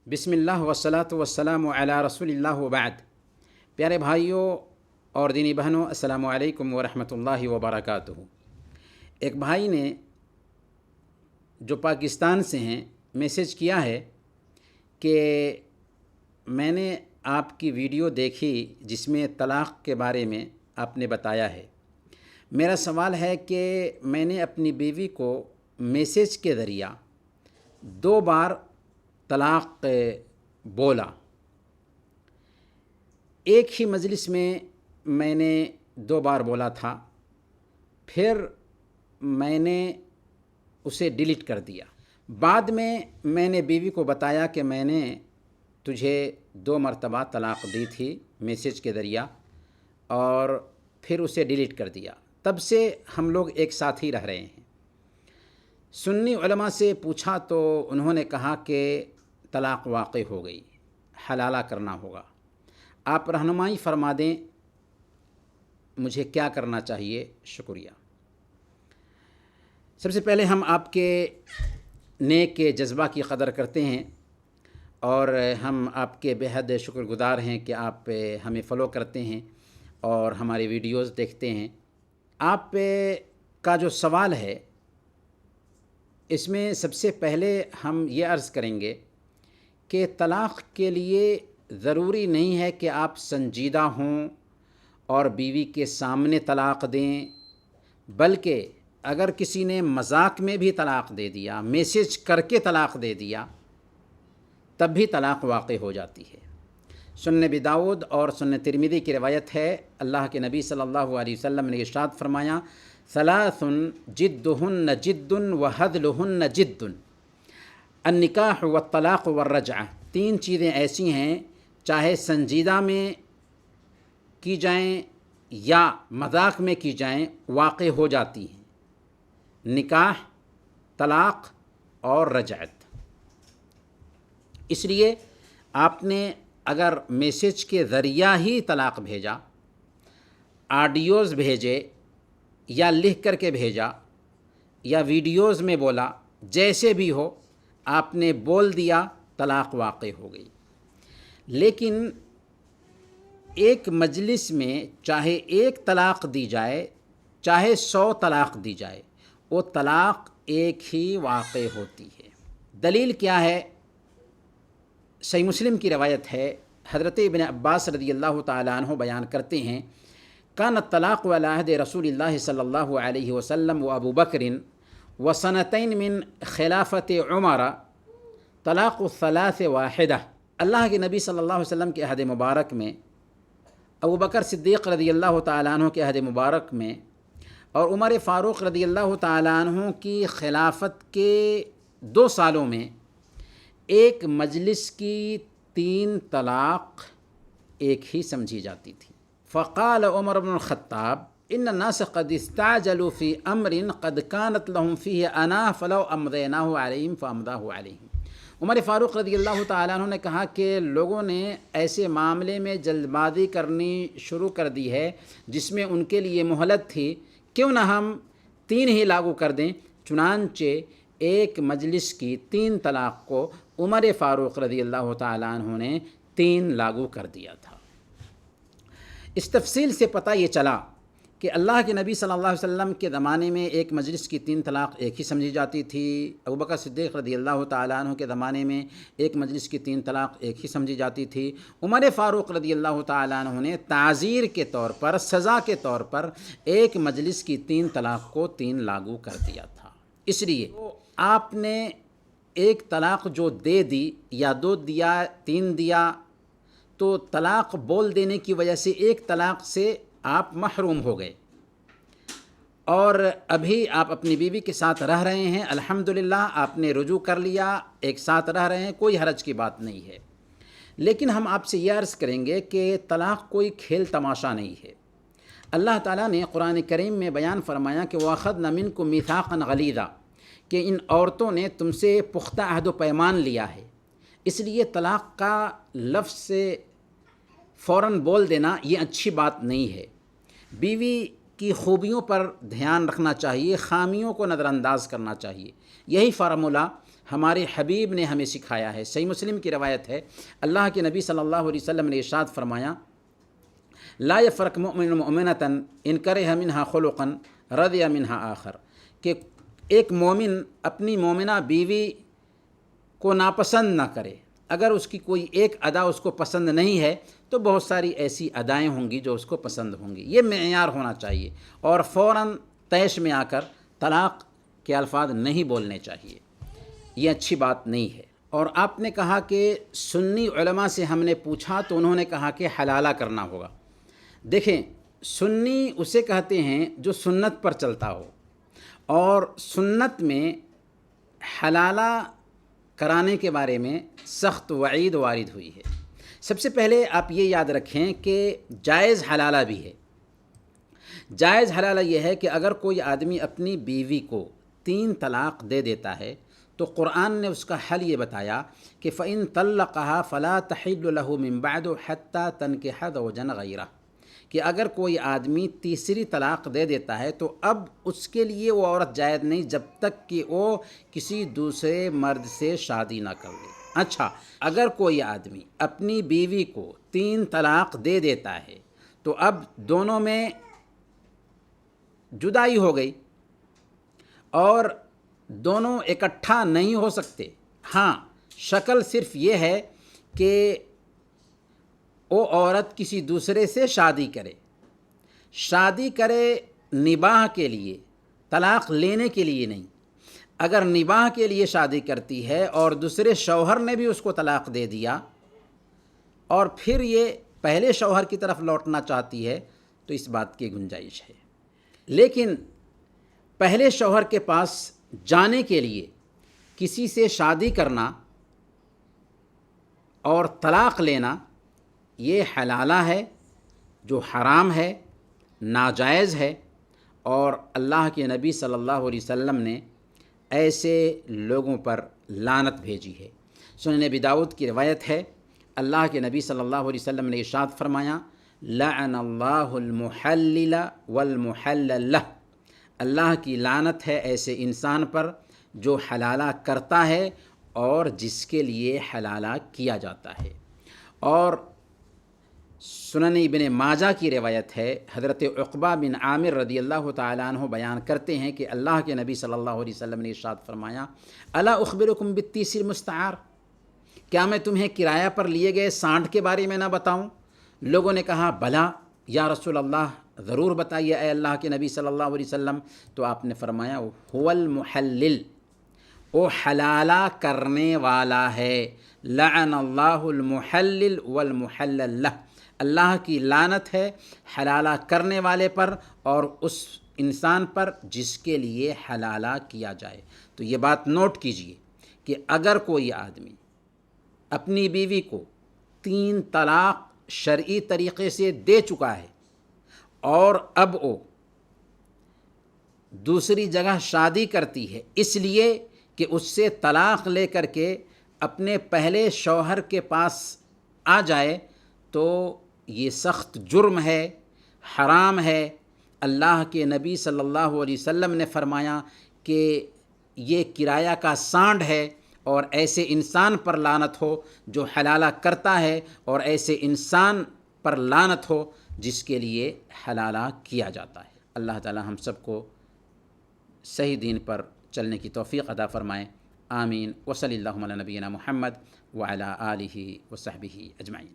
بسم اللہ والصلاۃ والسلام علی رسول اللہ وبعد۔ پیارے بھائیوں اور دینی بہنوں، السلام علیکم ورحمۃ اللہ وبرکاتہ۔ ایک بھائی نے جو پاکستان سے ہیں میسیج کیا ہے کہ میں نے آپ کی ویڈیو دیکھی جس میں طلاق کے بارے میں آپ نے بتایا ہے۔ میرا سوال ہے کہ میں نے اپنی بیوی کو میسیج کے ذریعہ 2 بار طلاق بولا۔ ایک ہی مجلس میں نے 2 بار بولا تھا، پھر میں نے اسے ڈیلیٹ کر دیا۔ بعد میں نے بیوی کو بتایا کہ میں نے تجھے 2 مرتبہ طلاق دی تھی میسیج کے ذریعہ، اور پھر اسے ڈیلیٹ کر دیا۔ تب سے ہم لوگ ایک ساتھ ہی رہ رہے ہیں۔ سنی علماء سے پوچھا تو انہوں نے کہا کہ طلاق واقع ہو گئی، حلالہ کرنا ہوگا۔ آپ رہنمائی فرما دیں، مجھے کیا کرنا چاہیے؟ شکریہ۔ سب سے پہلے ہم آپ کے نیک جذبہ کی قدر کرتے ہیں، اور ہم آپ کے بے حد شکر گزار ہیں کہ آپ ہمیں فالو کرتے ہیں اور ہماری ویڈیوز دیکھتے ہیں۔ آپ کا جو سوال ہے اس میں سب سے پہلے ہم یہ عرض کریں گے کہ طلاق کے لیے ضروری نہیں ہے کہ آپ سنجیدہ ہوں اور بیوی کے سامنے طلاق دیں، بلکہ اگر کسی نے مذاق میں بھی طلاق دے دیا، میسیج کر کے طلاق دے دیا، تب بھی طلاق واقع ہو جاتی ہے۔ سنن ابی داؤد اور سنن ترمذی کی روایت ہے، اللہ کے نبی صلی اللہ علیہ وسلم نے ارشاد فرمایا، ثلاث جدہن جد وہدلہن جد، النکاح والطلاق والرجعہ۔ 3 چیزیں ایسی ہیں، چاہے سنجیدہ میں کی جائیں یا مذاق میں کی جائیں، واقع ہو جاتی ہیں: نکاح، طلاق اور رجعت۔ اس لیے آپ نے اگر میسیج کے ذریعہ ہی طلاق بھیجا، آڈیوز بھیجے یا لکھ کر کے بھیجا یا ویڈیوز میں بولا، جیسے بھی ہو آپ نے بول دیا، طلاق واقع ہو گئی۔ لیکن ایک مجلس میں چاہے 1 طلاق دی جائے، چاہے 100 طلاق دی جائے، وہ طلاق ایک ہی واقع ہوتی ہے۔ دلیل کیا ہے؟ صحیح مسلم کی روایت ہے، حضرت ابن عباس رضی اللہ تعالیٰ عنہ بیان کرتے ہیں، کان الطلاق علی عہد رسول اللہ صلی اللہ علیہ وسلم و ابو بکر و سنتین من خلافت عمر طلاق الثلاث واحدہ۔ اللہ کے نبی صلی اللہ علیہ وسلم کے عہد مبارک میں، ابو بکر صدیق رضی اللہ تعالیٰ عنہ کے عہد مبارک میں، اور عمر فاروق رضی اللہ تعالیٰ عنہ کی خلافت کے 2 سالوں میں ایک مجلس کی 3 طلاق ایک ہی سمجھی جاتی تھی۔ فقال عمر بن الخطاب ان الناس قد استعجلوا في امر قد كانت لهم فيه انا فلو امضيناه عليهم فامضاه عليهم۔ عمر فاروق رضی اللہ تعالیٰ عنہ نے کہا کہ لوگوں نے ایسے معاملے میں جلد بازی کرنی شروع کر دی ہے جس میں ان کے لیے مہلت تھی، کیوں نہ ہم 3 ہی لاگو کر دیں۔ چنانچہ ایک مجلس کی 3 طلاق کو عمر فاروق رضی اللہ تعالیٰ عنہ نے 3 لاگو کر دیا تھا۔ اس تفصیل سے پتہ یہ چلا کہ اللہ کے نبی صلی اللہ علیہ وسلم کے زمانے میں ایک مجلس کی 3 طلاق ایک ہی سمجھی جاتی تھی، ابوبکر صدیق رضی اللہ تعالیٰ عنہ کے زمانے میں ایک مجلس کی 3 طلاق ایک ہی سمجھی جاتی تھی، عمر فاروق رضی اللہ تعالیٰ عنہ نے تعزیر کے طور پر، سزا کے طور پر ایک مجلس کی 3 طلاق کو 3 لاگو کر دیا تھا۔ اس لیے آپ نے ایک طلاق جو دے دی یا 2 دیا، 3 دیا، تو طلاق بول دینے کی وجہ سے ایک طلاق سے آپ محروم ہو گئے، اور ابھی آپ اپنی بیوی کے ساتھ رہ رہے ہیں، الحمدللہ آپ نے رجوع کر لیا، ایک ساتھ رہ رہے ہیں، کوئی حرج کی بات نہیں ہے۔ لیکن ہم آپ سے یہ عرض کریں گے کہ طلاق کوئی کھیل تماشا نہیں ہے۔ اللہ تعالیٰ نے قرآن کریم میں بیان فرمایا کہ وَأَخَذْنَ مِنْكُم مِيثَاقًا غَلِيظًا، کہ ان عورتوں نے تم سے پختہ عہد و پیمان لیا ہے۔ اس لیے طلاق کا لفظ سے فوراً بول دینا یہ اچھی بات نہیں ہے۔ بیوی کی خوبیوں پر دھیان رکھنا چاہیے، خامیوں کو نظر انداز کرنا چاہیے۔ یہی فارمولہ ہمارے حبیب نے ہمیں سکھایا ہے۔ صحیح مسلم کی روایت ہے، اللہ کے نبی صلی اللہ علیہ وسلم نے ارشاد فرمایا، لا یفرق مؤمن مؤمنۃ ان کرہ منہا خلقا رضی منہا آخر، کہ ایک مومن اپنی مومنہ بیوی کو ناپسند نہ کرے، اگر اس کی کوئی ایک ادا اس کو پسند نہیں ہے تو بہت ساری ایسی ادائیں ہوں گی جو اس کو پسند ہوں گی۔ یہ معیار ہونا چاہیے، اور فوراً طیش میں آ کر طلاق کے الفاظ نہیں بولنے چاہیے، یہ اچھی بات نہیں ہے۔ اور آپ نے کہا کہ سنی علماء سے ہم نے پوچھا تو انہوں نے کہا کہ حلالہ کرنا ہوگا۔ دیکھیں، سنی اسے کہتے ہیں جو سنت پر چلتا ہو، اور سنت میں حلالہ کرانے کے بارے میں سخت وعید وارد ہوئی ہے۔ سب سے پہلے آپ یہ یاد رکھیں کہ جائز حلالہ بھی ہے۔ جائز حلالہ یہ ہے کہ اگر کوئی آدمی اپنی بیوی کو 3 طلاق دے دیتا ہے تو قرآن نے اس کا حل یہ بتایا کہ فَإِن طَلَّقَهَا فَلَا تَحِلُّ لَهُ مِن بَعْدُ حَتَّى تَنكِحَ زَوْجًا غَيْرَهُ، کہ اگر کوئی آدمی تیسری طلاق دے دیتا ہے تو اب اس کے لیے وہ عورت جائز نہیں جب تک کہ وہ کسی دوسرے مرد سے شادی نہ کر لے۔ اچھا، اگر کوئی آدمی اپنی بیوی کو 3 طلاق دے دیتا ہے تو اب دونوں میں جدائی ہو گئی اور دونوں اکٹھا نہیں ہو سکتے۔ ہاں، شکل صرف یہ ہے کہ وہ عورت کسی دوسرے سے شادی کرے نباہ کے لیے، طلاق لینے کے لیے نہیں۔ اگر نباہ کے لیے شادی کرتی ہے اور دوسرے شوہر نے بھی اس کو طلاق دے دیا اور پھر یہ پہلے شوہر کی طرف لوٹنا چاہتی ہے تو اس بات کی گنجائش ہے۔ لیکن پہلے شوہر کے پاس جانے کے لیے کسی سے شادی کرنا اور طلاق لینا یہ حلالہ ہے جو حرام ہے، ناجائز ہے، اور اللہ کے نبی صلی اللہ علیہ وسلم نے ایسے لوگوں پر لعنت بھیجی ہے۔ سنن ابی داؤد کی روایت ہے، اللہ کے نبی صلی اللہ علیہ وسلم نے ارشاد فرمایا، لعن اللہ المحلل والمحلل لہ، اللہ کی لعنت ہے ایسے انسان پر جو حلالہ کرتا ہے اور جس کے لیے حلالہ کیا جاتا ہے۔ اور سنن ابن ماجہ کی روایت ہے، حضرت عقبہ بن عامر رضی اللہ تعالیٰ عنہ بیان کرتے ہیں کہ اللہ کے نبی صلی اللہ علیہ وسلم نے ارشاد فرمایا، الا اخبرکم بالتیس المستعار، کیا میں تمہیں کرایہ پر لیے گئے سانڈ کے بارے میں نہ بتاؤں؟ لوگوں نے کہا بھلا یا رسول اللہ، ضرور بتائیے اے اللہ کے نبی صلی اللہ علیہ وسلم۔ تو آپ نے فرمایا، هو المحلل، وہ حلالہ کرنے والا ہے، لعن اللہ المحلل والمحلل لہ، اللہ کی لعنت ہے حلالہ کرنے والے پر اور اس انسان پر جس کے لیے حلالہ کیا جائے۔ تو یہ بات نوٹ کیجئے کہ اگر کوئی آدمی اپنی بیوی کو 3 طلاق شرعی طریقے سے دے چکا ہے اور اب وہ دوسری جگہ شادی کرتی ہے اس لیے کہ اس سے طلاق لے کر کے اپنے پہلے شوہر کے پاس آ جائے تو یہ سخت جرم ہے، حرام ہے۔ اللہ کے نبی صلی اللہ علیہ وسلم نے فرمایا کہ یہ کرایہ کا سانڈ ہے، اور ایسے انسان پر لعنت ہو جو حلالہ کرتا ہے، اور ایسے انسان پر لعنت ہو جس کے لیے حلالہ کیا جاتا ہے۔ اللہ تعالی ہم سب کو صحیح دین پر چلنے کی توفیق عطا فرمائے، آمین۔ وصلی اللہ علی نبینا محمد وعلی آلہ وصحبہ اجمعین۔